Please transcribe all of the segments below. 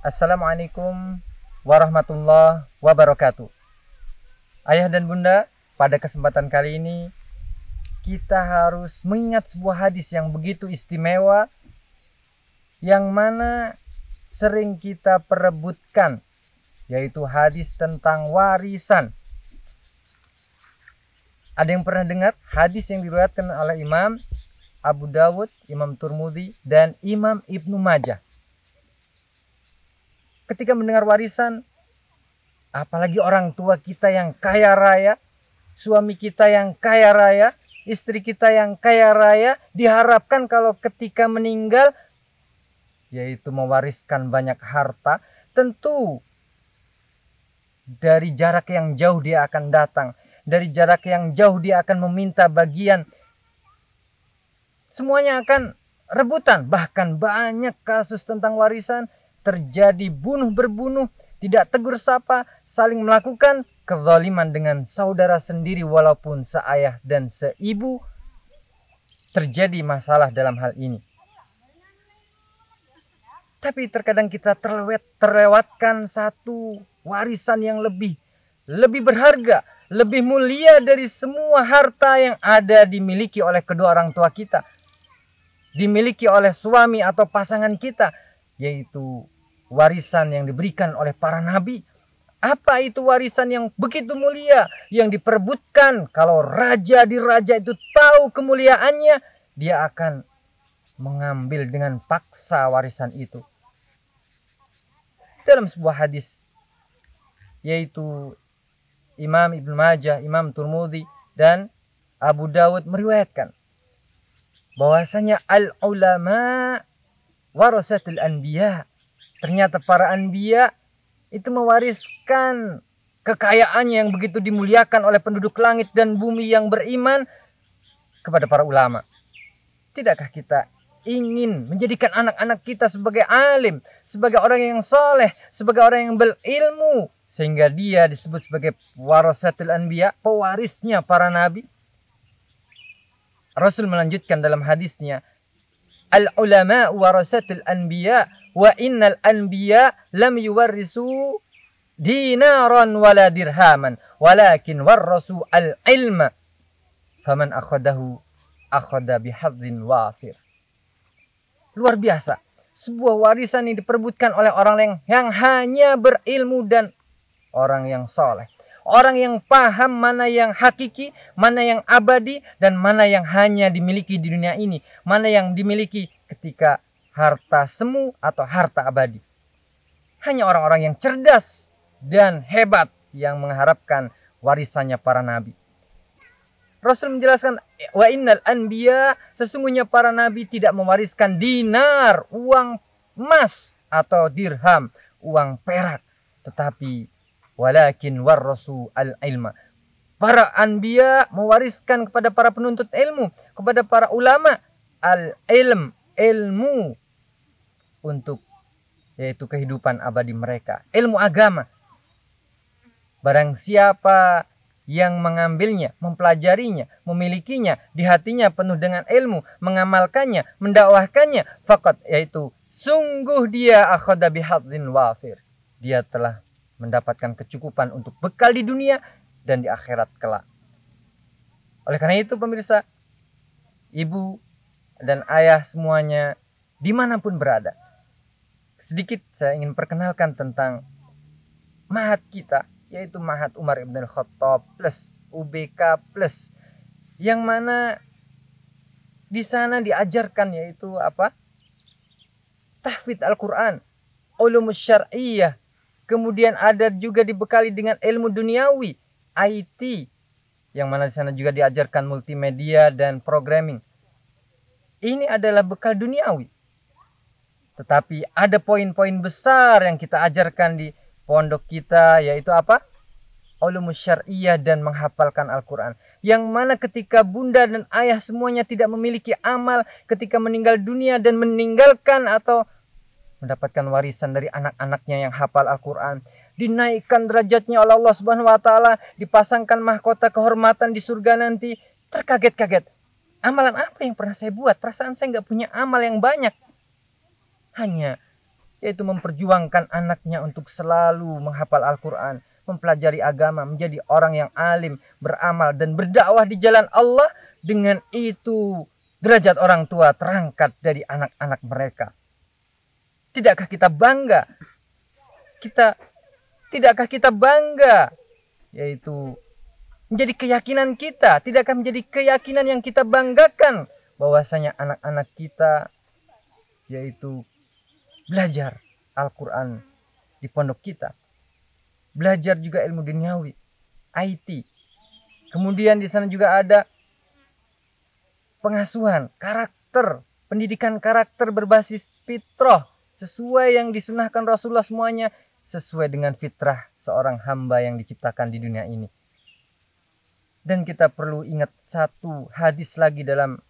Assalamualaikum warahmatullahi wabarakatuh. Ayah dan bunda, pada kesempatan kali ini kita harus mengingat sebuah hadis yang begitu istimewa, yang mana sering kita perebutkan, yaitu hadis tentang warisan. Ada yang pernah dengar hadis yang diriwayatkan oleh Imam Abu Dawud, Imam Turmudi, dan Imam Ibnu Majah? Ketika mendengar warisan, apalagi orang tua kita yang kaya raya, suami kita yang kaya raya, istri kita yang kaya raya, diharapkan kalau ketika meninggal, yaitu mewariskan banyak harta. Tentu dari jarak yang jauh dia akan datang, dari jarak yang jauh dia akan meminta bagian. Semuanya akan rebutan. Bahkan banyak kasus tentang warisan terjadi bunuh berbunuh, tidak tegur sapa, saling melakukan kezaliman dengan saudara sendiri walaupun seayah dan seibu. Terjadi masalah dalam hal ini. Tapi terkadang kita terlewatkan satu warisan yang lebih berharga, lebih mulia dari semua harta yang ada dimiliki oleh kedua orang tua kita, dimiliki oleh suami atau pasangan kita, yaitu warisan yang diberikan oleh para nabi. Apa itu warisan yang begitu mulia, yang diperebutkan? Kalau raja di raja itu tahu kemuliaannya, dia akan mengambil dengan paksa warisan itu. Dalam sebuah hadis, yaitu Imam Ibnu Majah, Imam Turmudi, dan Abu Dawud meriwayatkan bahwasanya al-ulama warasatul anbiya. Ternyata para anbiya itu mewariskan kekayaannya yang begitu dimuliakan oleh penduduk langit dan bumi yang beriman kepada para ulama. Tidakkah kita ingin menjadikan anak-anak kita sebagai alim, sebagai orang yang soleh, sebagai orang yang berilmu, sehingga dia disebut sebagai warasatul anbiya, pewarisnya para nabi? Rasul melanjutkan dalam hadisnya, al-ulama warasatul anbiya wa innal anbiya lam yuwarrisu dinaran wala dirhaman walakin warrasu al-ilma faman akhadahu akhada bihadzin wafir. Luar biasa, sebuah warisan yang diperebutkan oleh orang yang hanya berilmu dan orang yang soleh, orang yang paham mana yang hakiki, mana yang abadi, dan mana yang hanya dimiliki di dunia ini, mana yang dimiliki ketika harta semu atau harta abadi. Hanya orang-orang yang cerdas dan hebat yang mengharapkan warisannya para nabi. Rasul menjelaskan, wa innal anbiya, sesungguhnya para nabi tidak mewariskan dinar, uang emas, atau dirham, uang perak, tetapi walakin warrasu al-ilma. Para anbiya mewariskan kepada para penuntut ilmu, kepada para ulama, al-ilm, ilmu, untuk yaitu kehidupan abadi mereka, ilmu agama. Barang siapa yang mengambilnya, mempelajarinya, memilikinya, di hatinya penuh dengan ilmu, mengamalkannya, mendakwahkannya, faqad, yaitu sungguh dia akhadha bihadzin wafir. Dia telah mendapatkan kecukupan untuk bekal di dunia dan di akhirat kelak. Oleh karena itu pemirsa, ibu dan ayah semuanya dimanapun berada, sedikit saya ingin perkenalkan tentang mahat kita, yaitu Mahat Umar Ibn Khattab plus UBK plus, yang mana di sana diajarkan yaitu apa? Tahfidz Al-Quran, ulumus syar'iyyah, kemudian ada juga dibekali dengan ilmu duniawi, IT, yang mana di sana juga diajarkan multimedia dan programming. Ini adalah bekal duniawi. Tetapi ada poin-poin besar yang kita ajarkan di pondok kita, yaitu apa? Ulumus syar'iyyah dan menghafalkan Al-Quran. Yang mana ketika bunda dan ayah semuanya tidak memiliki amal ketika meninggal dunia dan meninggalkan atau mendapatkan warisan dari anak-anaknya yang hafal Al-Quran, dinaikkan derajatnya oleh Allah Subhanahu wa taala, dipasangkan mahkota kehormatan di surga nanti. Terkaget-kaget, amalan apa yang pernah saya buat? Perasaan saya nggak punya amal yang banyak. Hanya yaitu memperjuangkan anaknya untuk selalu menghafal Al-Quran, mempelajari agama, menjadi orang yang alim, beramal, dan berdakwah di jalan Allah. Dengan itu derajat orang tua terangkat dari anak-anak mereka. Tidakkah kita bangga? Tidakkah kita bangga? Yaitu menjadi keyakinan kita. Tidakkah menjadi keyakinan yang kita banggakan bahwasanya anak-anak kita yaitu belajar Al-Quran di pondok kita. Belajar juga ilmu duniawi, IT. Kemudian di sana juga ada pengasuhan karakter, pendidikan karakter berbasis fitrah, sesuai yang disunahkan Rasulullah, semuanya sesuai dengan fitrah seorang hamba yang diciptakan di dunia ini. Dan kita perlu ingat satu hadis lagi dalam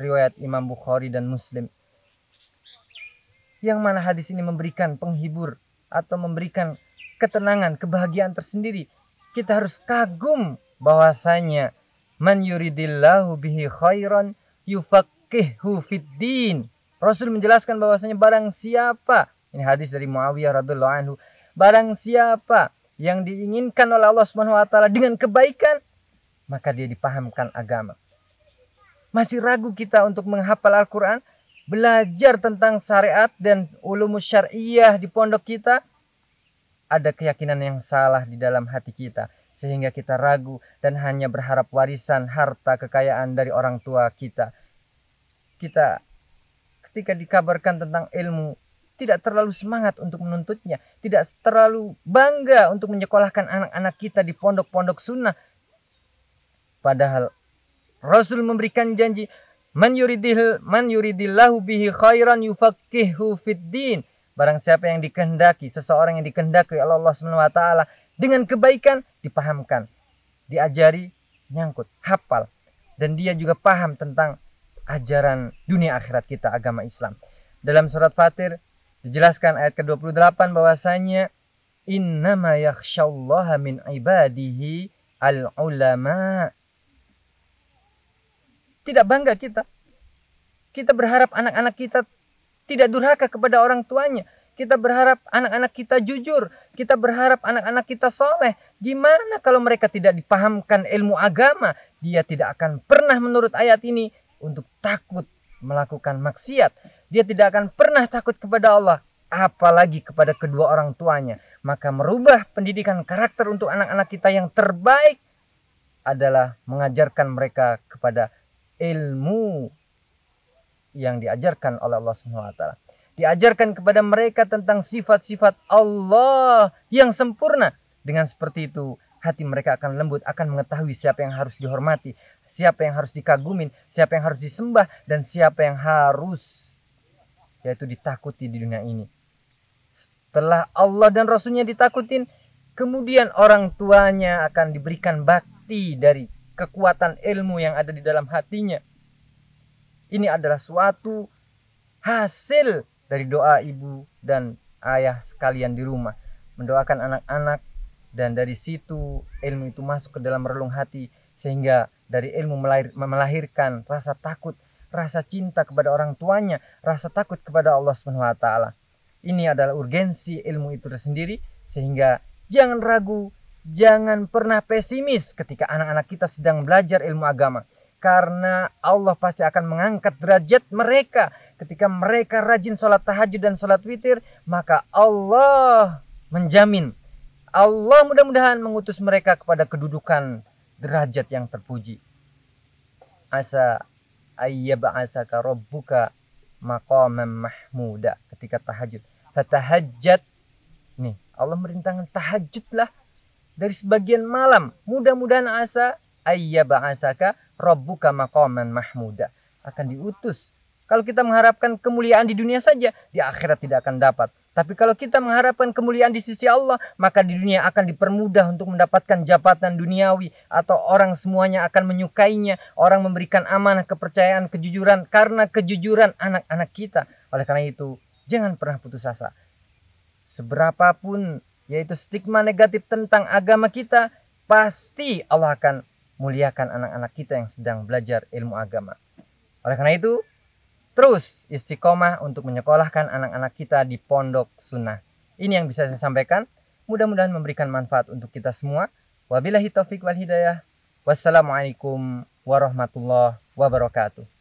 riwayat Imam Bukhari dan Muslim, yang mana hadis ini memberikan penghibur atau memberikan ketenangan, kebahagiaan tersendiri. Kita harus kagum bahwasanya man yuridillahu bihi khairan yufaqihu fiddin. Rasul menjelaskan bahwasanya barang siapa, ini hadis dari Muawiyah radhiyallahu anhu, barang siapa yang diinginkan oleh Allah Subhanahu wa taala dengan kebaikan, maka dia dipahamkan agama. Masih ragu kita untuk menghafal Al-Quran, belajar tentang syariat dan ulumus syariah di pondok kita? Ada keyakinan yang salah di dalam hati kita, sehingga kita ragu dan hanya berharap warisan, harta, kekayaan dari orang tua kita. Kita ketika dikabarkan tentang ilmu, tidak terlalu semangat untuk menuntutnya, tidak terlalu bangga untuk menyekolahkan anak-anak kita di pondok-pondok sunnah. Padahal Rasul memberikan janji, man yuridillahu bihi khairan yufaqihu fiddin. Barang siapa yang dikehendaki, seseorang yang dikehendaki oleh Allah Subhanahu wa taala dengan kebaikan, dipahamkan, diajari, nyangkut, hafal, dan dia juga paham tentang ajaran dunia akhirat kita, agama Islam. Dalam surat Fatir dijelaskan ayat ke-28 bahwasanya innama yakhsyallaha min ibadihi al-ulama. Tidak bangga kita. Kita berharap anak-anak kita tidak durhaka kepada orang tuanya. Kita berharap anak-anak kita jujur. Kita berharap anak-anak kita soleh. Gimana kalau mereka tidak dipahamkan ilmu agama? Dia tidak akan pernah menurut ayat ini untuk takut melakukan maksiat. Dia tidak akan pernah takut kepada Allah, apalagi kepada kedua orang tuanya. Maka merubah pendidikan karakter untuk anak-anak kita yang terbaik adalah mengajarkan mereka kepada ilmu yang diajarkan oleh Allah Subhanahu wa taala. Diajarkan kepada mereka tentang sifat-sifat Allah yang sempurna. Dengan seperti itu, hati mereka akan lembut, akan mengetahui siapa yang harus dihormati, siapa yang harus dikagumin, siapa yang harus disembah, dan siapa yang harus yaitu ditakuti di dunia ini. Setelah Allah dan Rasulnya ditakutin, kemudian orang tuanya akan diberikan bakti dari kekuatan ilmu yang ada di dalam hatinya. Ini adalah suatu hasil dari doa ibu dan ayah sekalian di rumah, mendoakan anak-anak, dan dari situ ilmu itu masuk ke dalam relung hati, sehingga dari ilmu melahirkan rasa takut, rasa cinta kepada orang tuanya, rasa takut kepada Allah Subhanahu wa taala. Ini adalah urgensi ilmu itu tersendiri, sehingga jangan ragu, jangan pernah pesimis ketika anak-anak kita sedang belajar ilmu agama. Karena Allah pasti akan mengangkat derajat mereka. Ketika mereka rajin sholat tahajud dan sholat witir, maka Allah menjamin, Allah mudah-mudahan mengutus mereka kepada kedudukan derajat yang terpuji. Asa ayyab'asaka rabbuka maqaman mahmuda. Ketika tahajud, fatahajjat. Nih, Allah merintahkan tahajudlah dari sebagian malam. Mudah-mudahan asa ayyab'asaka rabbuka maqaman mahmuda, akan diutus. Kalau kita mengharapkan kemuliaan di dunia saja, di akhirat tidak akan dapat. Tapi kalau kita mengharapkan kemuliaan di sisi Allah, maka di dunia akan dipermudah untuk mendapatkan jabatan duniawi, atau orang semuanya akan menyukainya. Orang memberikan amanah, kepercayaan, kejujuran karena kejujuran anak-anak kita. Oleh karena itu, jangan pernah putus asa. Seberapapun yaitu stigma negatif tentang agama kita, pasti Allah akan muliakan anak-anak kita yang sedang belajar ilmu agama. Oleh karena itu, terus istiqomah untuk menyekolahkan anak-anak kita di pondok sunnah. Ini yang bisa saya sampaikan. Mudah-mudahan memberikan manfaat untuk kita semua. Wabillahi taufiq wal hidayah. Wassalamualaikum warahmatullahi wabarakatuh.